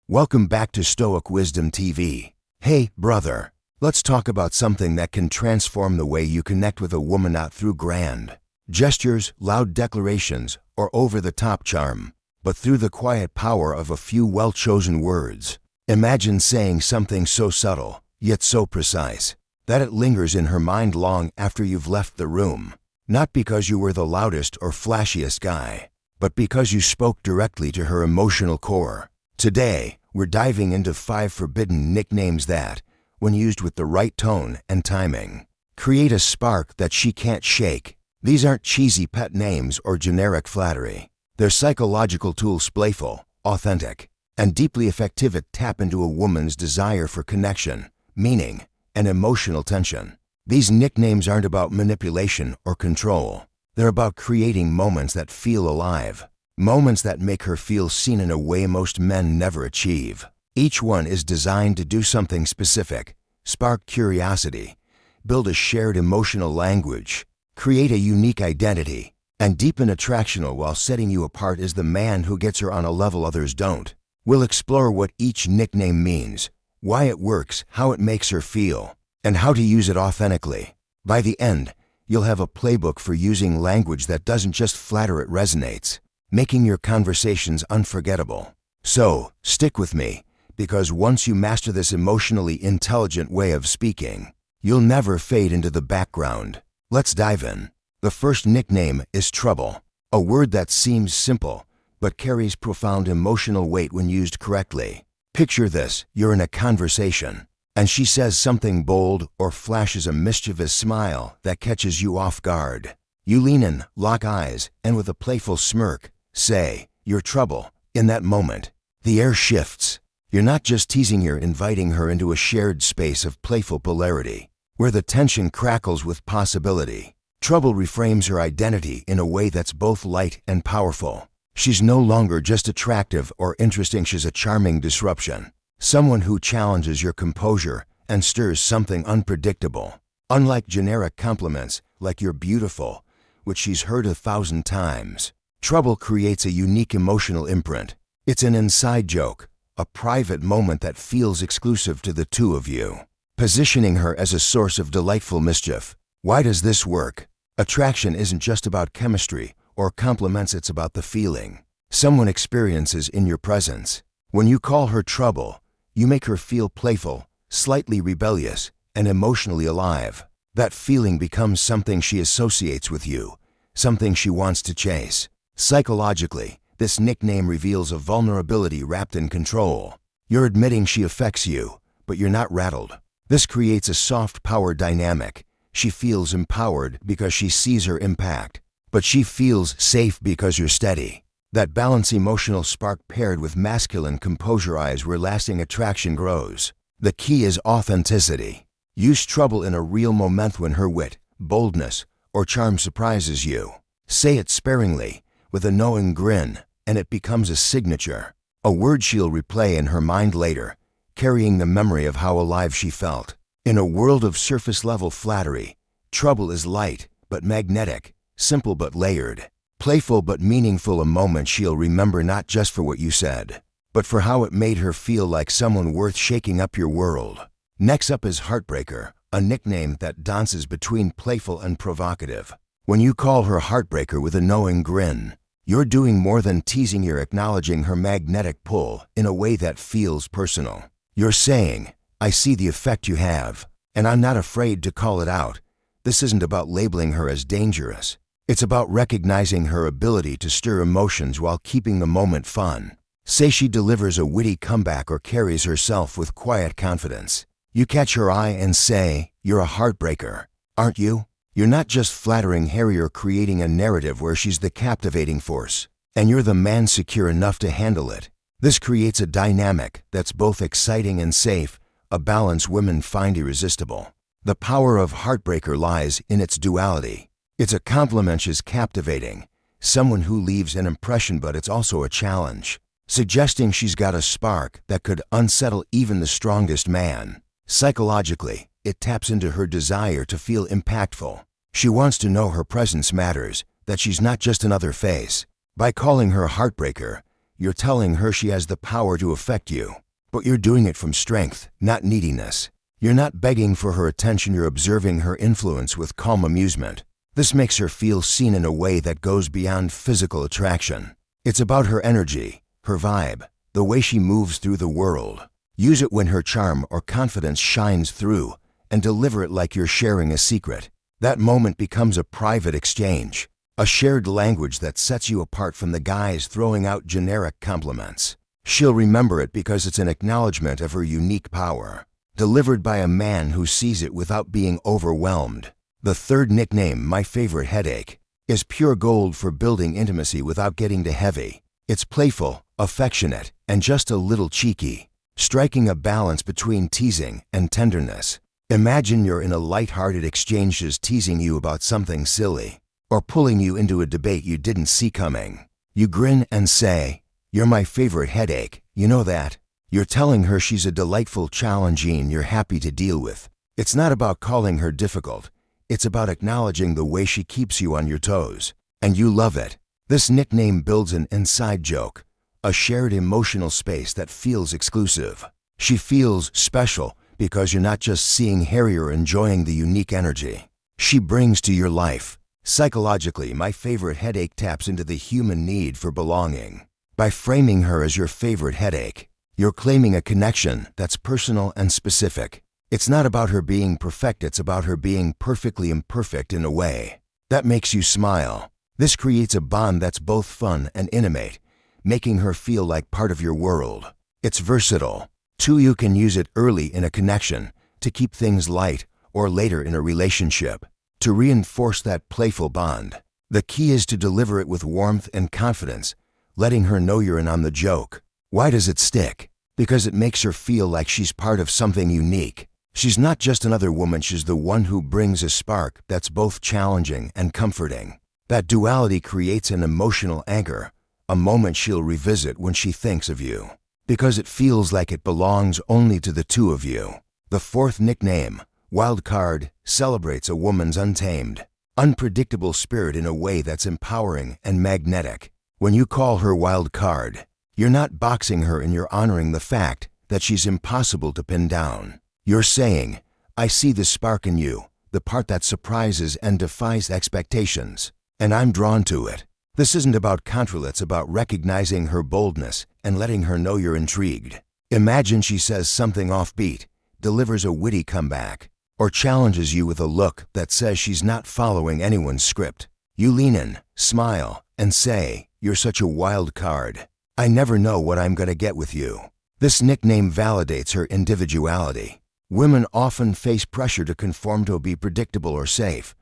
Welcome back to Stoic Wisdom TV. Hey, brother, let's talk about something that can transform the way you connect with a woman, not through grand gestures, loud declarations, or over-the-top charm, but through the quiet power of a few well-chosen words. Imagine saying something so subtle, yet so precise, that it lingers in her mind long after you've left the room. Not because you were the loudest or flashiest guy, but because you spoke directly to her emotional core. Today, we're diving into 5 forbidden nicknames that, when used with the right tone and timing, create a spark that she can't shake. These aren't cheesy pet names or generic flattery. They're psychological tools, playful, authentic, and deeply effective at tap into a woman's desire for connection, meaning, and emotional tension. These nicknames aren't about manipulation or control. They're about creating moments that feel alive, moments that make her feel seen in a way most men never achieve. Each one is designed to do something specific: spark curiosity, build a shared emotional language, create a unique identity, and deepen attraction, while setting you apart as the man who gets her on a level others don't. We'll explore what each nickname means, why it works, how it makes her feel, and how to use it authentically. By the end, you'll have a playbook for using language that doesn't just flatter, it resonates, making your conversations unforgettable. So, stick with me, because once you master this emotionally intelligent way of speaking, you'll never fade into the background. Let's dive in. The first nickname is trouble, a word that seems simple, but carries profound emotional weight when used correctly. Picture this: you're in a conversation, and she says something bold or flashes a mischievous smile that catches you off guard. You lean in, lock eyes, and with a playful smirk, say, "You're trouble." In that moment, the air shifts. You're not just teasing, you're inviting her into a shared space of playful polarity, where the tension crackles with possibility. Trouble reframes her identity in a way that's both light and powerful. She's no longer just attractive or interesting, she's a charming disruption. Someone who challenges your composure and stirs something unpredictable. Unlike generic compliments like "you're beautiful," which she's heard 1,000 times, trouble creates a unique emotional imprint. It's an inside joke, a private moment that feels exclusive to the two of you, positioning her as a source of delightful mischief. Why does this work? Attraction isn't just about chemistry or compliments, it's about the feeling someone experiences in your presence. When you call her trouble, you make her feel playful, slightly rebellious, and emotionally alive. That feeling becomes something she associates with you, something she wants to chase. Psychologically, this nickname reveals a vulnerability wrapped in control. You're admitting she affects you, but you're not rattled. This creates a soft power dynamic. She feels empowered because she sees her impact, but she feels safe because you're steady. That balanced emotional spark paired with masculine composure is where lasting attraction grows. The key is authenticity. Use trouble in a real moment when her wit, boldness, or charm surprises you. Say it sparingly, with a knowing grin, and it becomes a signature, a word she'll replay in her mind later, carrying the memory of how alive she felt. In a world of surface-level flattery, trouble is light but magnetic, simple but layered, playful but meaningful, a moment she'll remember not just for what you said, but for how it made her feel like someone worth shaking up your world. Next up is Heartbreaker, a nickname that dances between playful and provocative. When you call her Heartbreaker with a knowing grin, you're doing more than teasing, you're acknowledging her magnetic pull in a way that feels personal. You're saying, "I see the effect you have, and I'm not afraid to call it out." This isn't about labeling her as dangerous. It's about recognizing her ability to stir emotions while keeping the moment fun. Say she delivers a witty comeback or carries herself with quiet confidence. You catch her eye and say, "You're a heartbreaker, aren't you?" You're not just flattering Harry or creating a narrative where she's the captivating force, and you're the man secure enough to handle it. This creates a dynamic that's both exciting and safe, a balance women find irresistible. The power of Heartbreaker lies in its duality. It's a compliment, she's captivating, someone who leaves an impression, but it's also a challenge, suggesting she's got a spark that could unsettle even the strongest man. Psychologically, it taps into her desire to feel impactful. She wants to know her presence matters, that she's not just another face. By calling her Heartbreaker, you're telling her she has the power to affect you. But you're doing it from strength, not neediness. You're not begging for her attention, you're observing her influence with calm amusement. This makes her feel seen in a way that goes beyond physical attraction. It's about her energy, her vibe, the way she moves through the world. Use it when her charm or confidence shines through, and deliver it like you're sharing a secret. That moment becomes a private exchange, a shared language that sets you apart from the guys throwing out generic compliments. She'll remember it because it's an acknowledgement of her unique power, delivered by a man who sees it without being overwhelmed. The third nickname, my favorite headache, is pure gold for building intimacy without getting too heavy. It's playful, affectionate, and just a little cheeky, striking a balance between teasing and tenderness. Imagine you're in a light-hearted exchange, she's teasing you about something silly, or pulling you into a debate you didn't see coming. You grin and say, "You're my favorite headache, you know that?" You're telling her she's a delightful challenge you're happy to deal with. It's not about calling her difficult. It's about acknowledging the way she keeps you on your toes. And you love it. This nickname builds an inside joke, a shared emotional space that feels exclusive. She feels special because you're not just seeing her, you're enjoying the unique energy she brings to your life. Psychologically, my favorite headache taps into the human need for belonging. By framing her as your favorite headache, you're claiming a connection that's personal and specific. It's not about her being perfect, it's about her being perfectly imperfect in a way that makes you smile. This creates a bond that's both fun and intimate, making her feel like part of your world. It's versatile. Too, you can use it early in a connection to keep things light, or later in a relationship to reinforce that playful bond. The key is to deliver it with warmth and confidence, letting her know you're in on the joke. Why does it stick? Because it makes her feel like she's part of something unique. She's not just another woman, she's the one who brings a spark that's both challenging and comforting. That duality creates an emotional anchor, a moment she'll revisit when she thinks of you, because it feels like it belongs only to the two of you. The fourth nickname, Wild Card, celebrates a woman's untamed, unpredictable spirit in a way that's empowering and magnetic. When you call her Wild Card, you're not boxing her and you're honoring the fact that she's impossible to pin down. You're saying, "I see the spark in you, the part that surprises and defies expectations, and I'm drawn to it." This isn't about control, it's about recognizing her boldness and letting her know you're intrigued. Imagine she says something offbeat, delivers a witty comeback, or challenges you with a look that says she's not following anyone's script. You lean in, smile, and say, "You're such a wild card. I never know what I'm going to get with you." This nickname validates her individuality. Women often face pressure to conform, to be predictable or safe.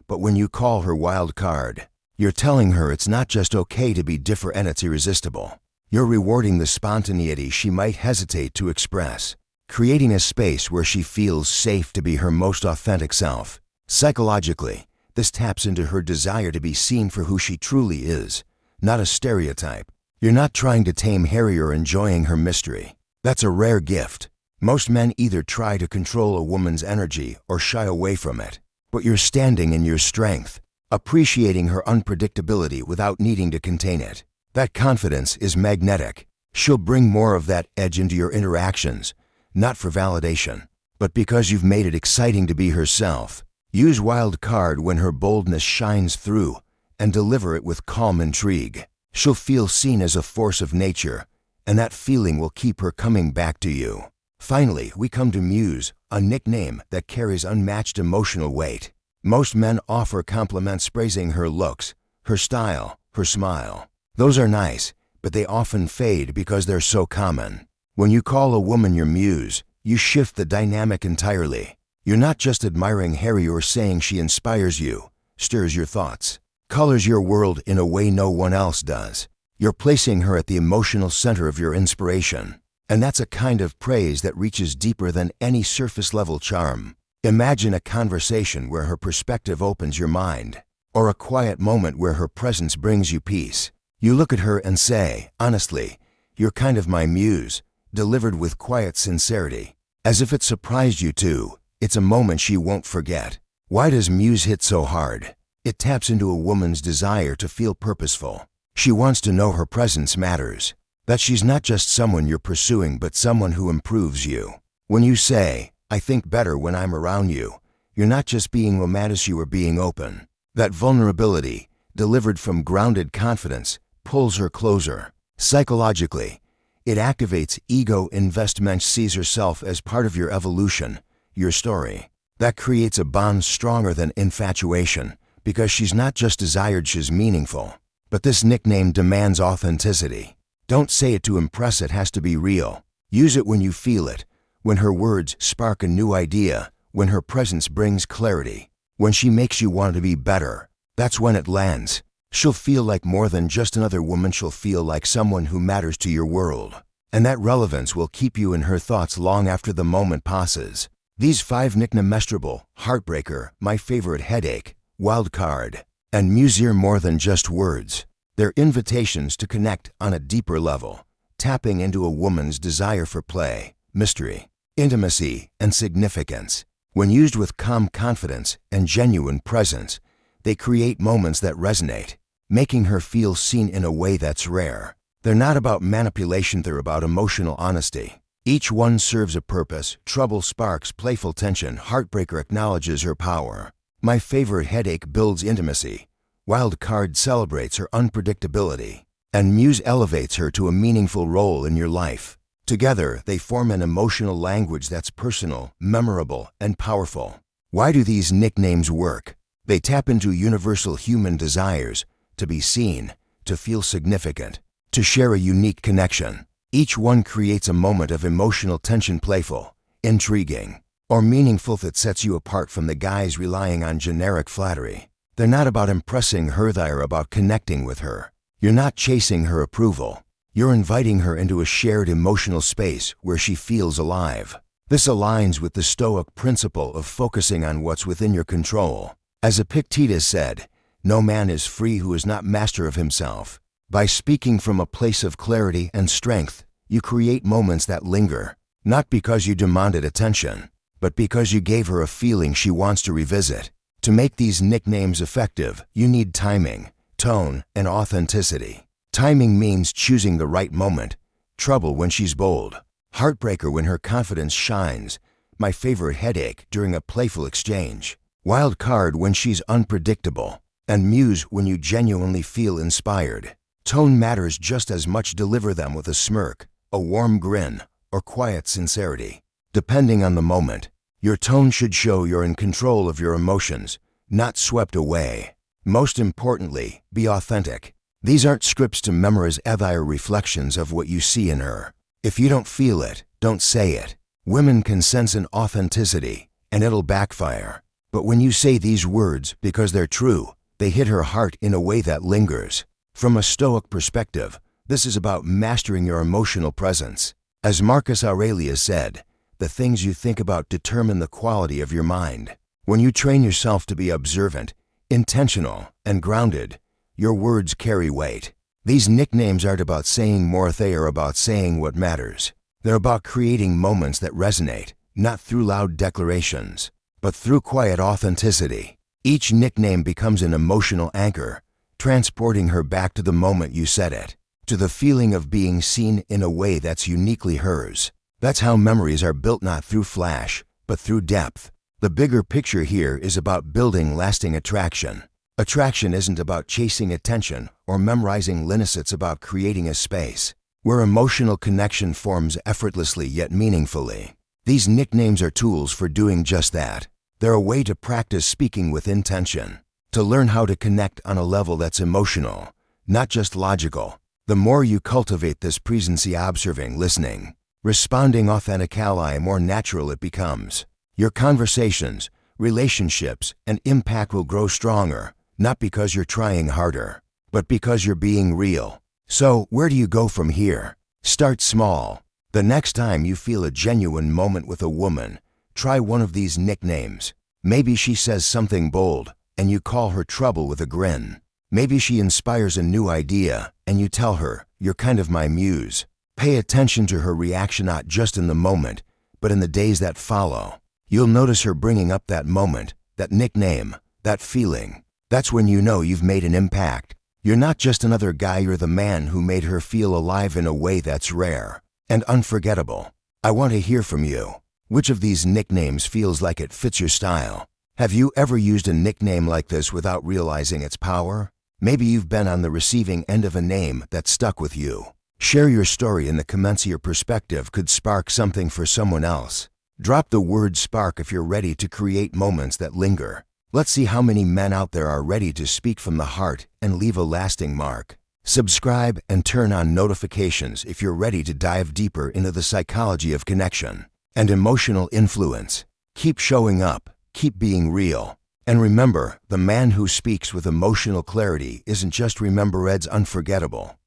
But when you call her Wild Card, you're telling her it's not just okay to be different and it's irresistible. You're rewarding the spontaneity she might hesitate to express, creating a space where she feels safe to be her most authentic self. Psychologically, this taps into her desire to be seen for who she truly is, not a stereotype. You're not trying to tame Harry or enjoying her mystery. That's a rare gift. Most men either try to control a woman's energy or shy away from it. But you're standing in your strength, appreciating her unpredictability without needing to contain it. That confidence is magnetic. She'll bring more of that edge into your interactions, not for validation, but because you've made it exciting to be herself. Use Wild Card when her boldness shines through, and deliver it with calm intrigue. She'll feel seen as a force of nature, and that feeling will keep her coming back to you. Finally, we come to Muse, a nickname that carries unmatched emotional weight. Most men offer compliments praising her looks, her style, her smile. Those are nice, but they often fade because they're so common. When you call a woman your muse, you shift the dynamic entirely. You're not just admiring Harry or saying she inspires you, stirs your thoughts, colors your world in a way no one else does. You're placing her at the emotional center of your inspiration. And that's a kind of praise that reaches deeper than any surface-level charm. Imagine a conversation where her perspective opens your mind, or a quiet moment where her presence brings you peace. You look at her and say, "Honestly, you're kind of my muse," delivered with quiet sincerity, as if it surprised you too. It's a moment she won't forget. Why does Muse hit so hard? It taps into a woman's desire to feel purposeful. She wants to know her presence matters. That she's not just someone you're pursuing, but someone who improves you. When you say, "I think better when I'm around you," you're not just being romantic, you are being open. That vulnerability, delivered from grounded confidence, pulls her closer. Psychologically, it activates ego investment, sees herself as part of your evolution, your story. That creates a bond stronger than infatuation, because she's not just desired, she's meaningful. But this nickname demands authenticity. Don't say it to impress, it has to be real. Use it when you feel it, when her words spark a new idea, when her presence brings clarity, when she makes you want to be better. That's when it lands. She'll feel like more than just another woman, she'll feel like someone who matters to your world. And that relevance will keep you in her thoughts long after the moment passes. These 5 nicknames: Measurable, Heartbreaker, My Favorite, Headache, Wild Card, and Muse are more than just words. They're invitations to connect on a deeper level, tapping into a woman's desire for play, mystery, intimacy, and significance. When used with calm confidence and genuine presence, they create moments that resonate, making her feel seen in a way that's rare. They're not about manipulation, they're about emotional honesty. Each one serves a purpose. Trouble sparks playful tension. Heartbreaker acknowledges her power. My Favorite, Headache, builds intimacy. Wild Card celebrates her unpredictability. And Muse elevates her to a meaningful role in your life. Together, they form an emotional language that's personal, memorable, and powerful. Why do these nicknames work? They tap into universal human desires: to be seen, to feel significant, to share a unique connection. Each one creates a moment of emotional tension, playful, intriguing, or meaningful, that sets you apart from the guys relying on generic flattery. They're not about impressing her, they're about connecting with her. You're not chasing her approval. You're inviting her into a shared emotional space where she feels alive. This aligns with the Stoic principle of focusing on what's within your control. As Epictetus said, "No man is free who is not master of himself." By speaking from a place of clarity and strength, you create moments that linger, not because you demanded attention, but because you gave her a feeling she wants to revisit. To make these nicknames effective, you need timing, tone, and authenticity. Timing means choosing the right moment. Trouble when she's bold. Heartbreaker when her confidence shines. My Favorite, Headache, during a playful exchange. Wild Card when she's unpredictable. And Muse when you genuinely feel inspired. Tone matters just as much. Deliver them with a smirk, a warm grin, or quiet sincerity. Depending on the moment, your tone should show you're in control of your emotions, not swept away. Most importantly, be authentic. These aren't scripts to memorize, they're reflections of what you see in her. If you don't feel it, don't say it. Women can sense an authenticity, and it'll backfire. But when you say these words because they're true, they hit her heart in a way that lingers. From a Stoic perspective, this is about mastering your emotional presence. As Marcus Aurelius said, the things you think about determine the quality of your mind. When you train yourself to be observant, intentional, and grounded, your words carry weight. These nicknames aren't about saying more, they are about saying what matters. They're about creating moments that resonate, not through loud declarations, but through quiet authenticity. Each nickname becomes an emotional anchor, transporting her back to the moment you said it, to the feeling of being seen in a way that's uniquely hers. That's how memories are built, not through flash, but through depth. The bigger picture here is about building lasting attraction. Attraction isn't about chasing attention or memorizing lists, it's about creating a space where emotional connection forms effortlessly yet meaningfully. These nicknames are tools for doing just that. They're a way to practice speaking with intention, to learn how to connect on a level that's emotional, not just logical. The more you cultivate this presence, observing, listening, responding authentically, more natural it becomes. Your conversations, relationships, and impact will grow stronger, not because you're trying harder, but because you're being real. So, where do you go from here? Start small. The next time you feel a genuine moment with a woman, try one of these nicknames. Maybe she says something bold, and you call her Trouble with a grin. Maybe she inspires a new idea, and you tell her, "You're kind of my muse." Pay attention to her reaction, not just in the moment, but in the days that follow. You'll notice her bringing up that moment, that nickname, that feeling. That's when you know you've made an impact. You're not just another guy, you're the man who made her feel alive in a way that's rare and unforgettable. I want to hear from you. Which of these nicknames feels like it fits your style? Have you ever used a nickname like this without realizing its power? Maybe you've been on the receiving end of a name that stuck with you. Share your story in the comments. Your perspective could spark something for someone else. Drop the word spark if you're ready to create moments that linger. Let's see how many men out there are ready to speak from the heart and leave a lasting mark. Subscribe and turn on notifications if you're ready to dive deeper into the psychology of connection and emotional influence. Keep showing up, keep being real. And remember, the man who speaks with emotional clarity isn't just remembered, unforgettable.